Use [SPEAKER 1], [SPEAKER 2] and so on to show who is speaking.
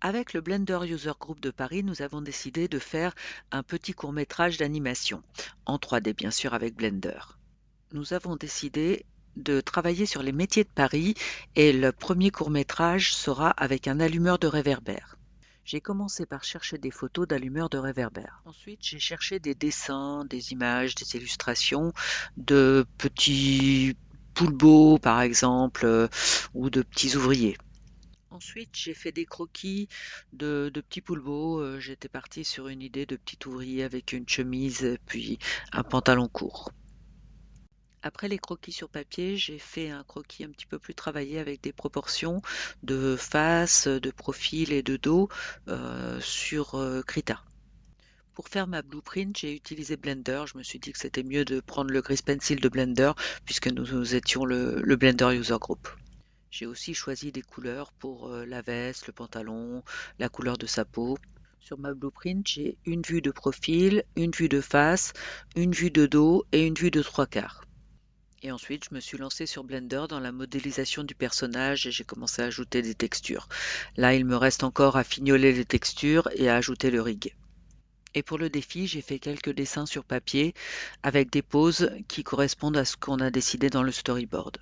[SPEAKER 1] Avec le Blender User Group de Paris, nous avons décidé de faire un petit court-métrage d'animation, en 3D bien sûr avec Blender. Nous avons décidé de travailler sur les métiers de Paris et le premier court-métrage sera avec un allumeur de réverbère. J'ai commencé par chercher des photos d'allumeurs de réverbère. Ensuite, j'ai cherché des dessins, des images, des illustrations de petits poulbeaux par exemple, ou de petits ouvriers. Ensuite, j'ai fait des croquis de petits poulbeaux. J'étais partie sur une idée de petit ouvrier avec une chemise, puis un pantalon court. Après les croquis sur papier, j'ai fait un croquis un petit peu plus travaillé avec des proportions de face, de profil et de dos sur Krita. Pour faire ma blueprint, j'ai utilisé Blender. Je me suis dit que c'était mieux de prendre le Grease Pencil de Blender puisque nous étions le Blender User Group. J'ai aussi choisi des couleurs pour la veste, le pantalon, la couleur de sa peau. Sur ma blueprint, j'ai une vue de profil, une vue de face, une vue de dos et une vue de trois quarts. Et ensuite, je me suis lancée sur Blender dans la modélisation du personnage et j'ai commencé à ajouter des textures. Là, il me reste encore à fignoler les textures et à ajouter le rig. Et pour le défi, j'ai fait quelques dessins sur papier avec des poses qui correspondent à ce qu'on a décidé dans le storyboard.